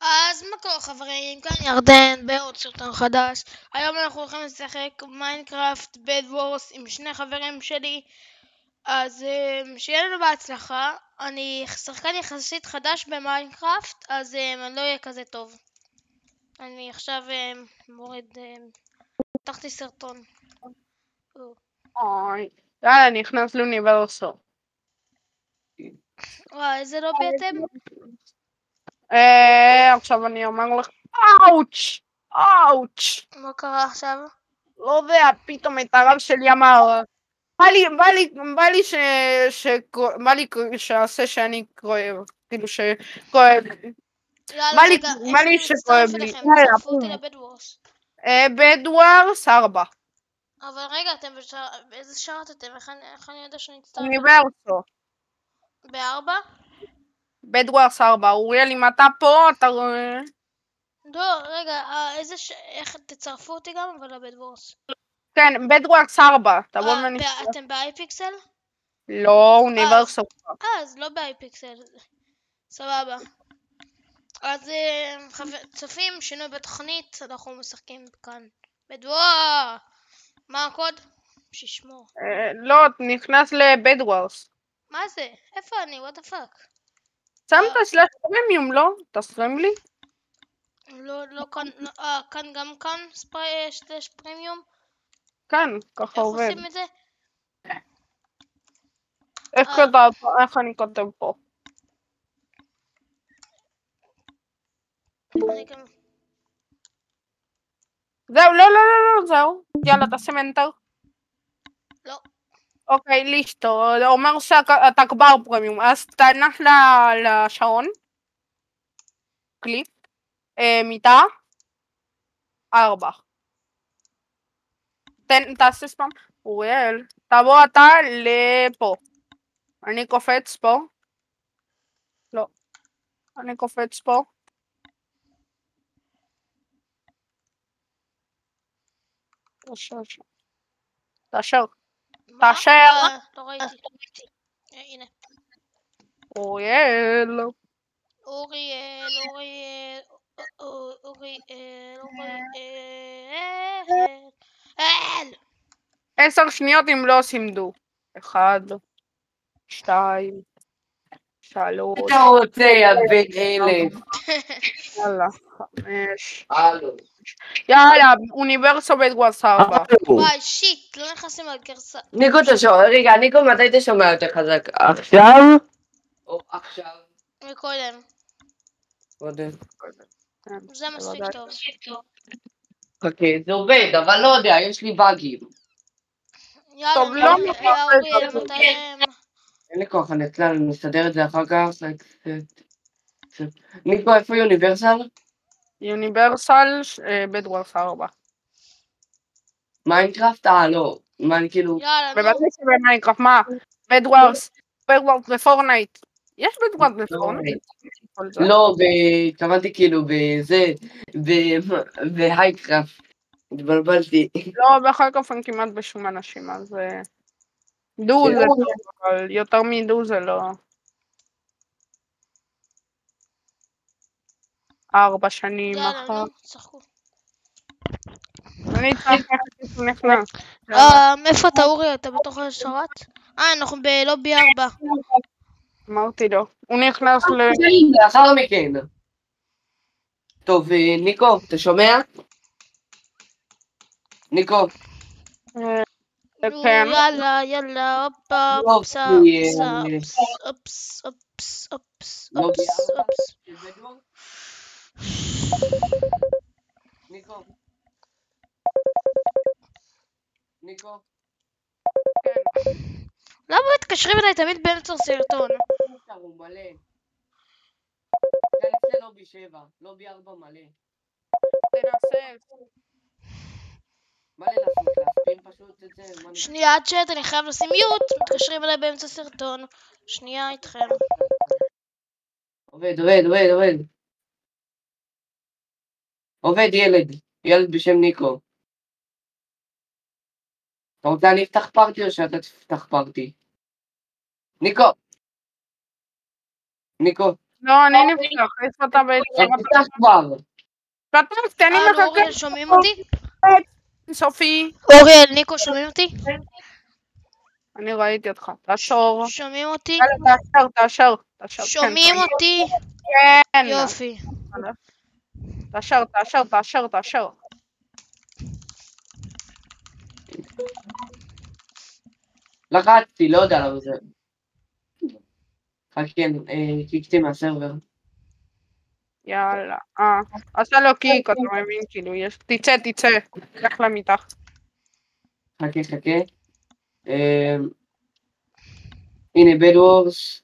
אז מה קורה חברים, כאן ירדן בעוד סרטון חדש. היום אנחנו הולכים לשחק מיינקראפט בד וורס עם שני חברים שלי. אז שיהיה לנו בהצלחה. אני שחקן יחסית חדש במיינקראפט, אז אני לא אהיה כזה טוב. אני עכשיו מוריד, פתחתי סרטון. אוי, יאללה, נכנס לאוניברסו. וואי, איזה לובי אתם? עכשיו אני אומר לך, אאוץ', אאוץ'. מה קרה עכשיו? לא יודע, פתאום את הרב שלי אמר, בא לי שעשה שאני כואב, כאילו שכואב. יאללה רגע, איך אני מצטרף אליכם? תצטרפו אותי לבד וורס. בד וורס 4. אבל רגע, אתם באיזה שעה אתם? איך אני יודע שאני אצטרף? אוניברסו. ב4? בד וורס 4. אוריאל, אם אתה פה, אתה רואה... לא, רגע, איך תצרפו אותי גם, אבל לבד וורס. כן, בד וורס 4. תבוא ונשאר. אתם באייפיקסל? לא, אוניברסו. אז לא באייפיקסל. סבבה. אז צופים, שינוי בתוכנית, אנחנו משחקים כאן. בד וורס! מה הקוד? שישמור. לא, נכנס לבד וורס. מה זה? איפה אני? what the fuck? שמת סלאש פרמיום, לא? תסרים לי? לא כאן, כאן גם כאן סלאש פרמיום? כן, ככה איך עובד. עושים את זה? איך אני כותב פה? זהו, לא, זהו. יאללה, תעשה מנטר. לא. אוקיי, ליסטו. אומר שאתה כבר פרמיום, אז תנח לשעון. קליפ. מיטה. 4. תעשה ספאם. אוריאל, תבוא אתה לפה. אני קופץ פה. לא. אני קופץ פה. תאשר. לא ראיתי. הנה. אוריאל. 10 שניות אם לא עושים דו. 1, 2, 3. אתה רוצה יבן 1000. יאללה, 5. יאללה, אוניברסו בד וורס 4. וואי, שיט, לא נכנסים לגרסה. ניקו תשמע, רגע, ניקו, מתי תשמע יותר חזק? עכשיו? או עכשיו? מקודם. קודם. זה מספיק טוב. אוקיי, זה עובד, אבל לא יודע, יש לי באגים. יאללה, אוריאל, אין לי כוח הנצלן, אני מסדר את זה אחר כך. ניקו, איפה יוניברסל? יוניברסל בד וורס 4. מיינקראפט? לא. מה אני כאילו... בוודאי שבמיינקראפט, מה? בד וורס בפורנייט. יש בד וורס בפורנייט? לא, התכוונתי כאילו בזה, בהייקראפט. התבלבלתי. לא, בכל אופן כמעט בשום אנשים, אז... דו זה טוב, אבל יותר מדו זה לא... 4 שנים אחר. יאללה, נו, שחקו. אני צריך נכנס. מאיפה אתה אורי? אתה בתוך השרת? אנחנו בלובי 4. אמרתי לו. הוא נכנס לאחר מכן. טוב, ניקו, אתה שומע? ניקו. כן. יאללה, אופס. ניקו. למה מתקשרים אליי תמיד באמצע סרטון? הוא מלא. תנסה לובי 7, לובי 4 מלא. תנסה. מה להספיק פשוט את זה? שנייה, צ'אט, אני חייב לשים מיוט, מתקשרים אליי באמצע סרטון. שנייה איתכם. עובד. עובד ילד בשם ניקו. אתה רוצה אני אפתח פארטי או שאתה תפתח פארטי? ניקו. לא, אני נפתח, איפה אתה בעצם? תפתח כבר. פתחתי, אני מחכה. אוריאל, שומעים אותי? סופי. אוריאל, ניקו, שומעים אותי? אני ראיתי אותך, תעשור. שומעים אותי? יאללה, תעשר. שומעים אותי? כן. יופי. תעשר. לחצתי, לא יודע למה זה. כן, קיקתי מהסרבר. יאללה. עשה לו קיק, אתה מבין, כאילו, תצא. לך למיטה. חכה. הנה בד וורס.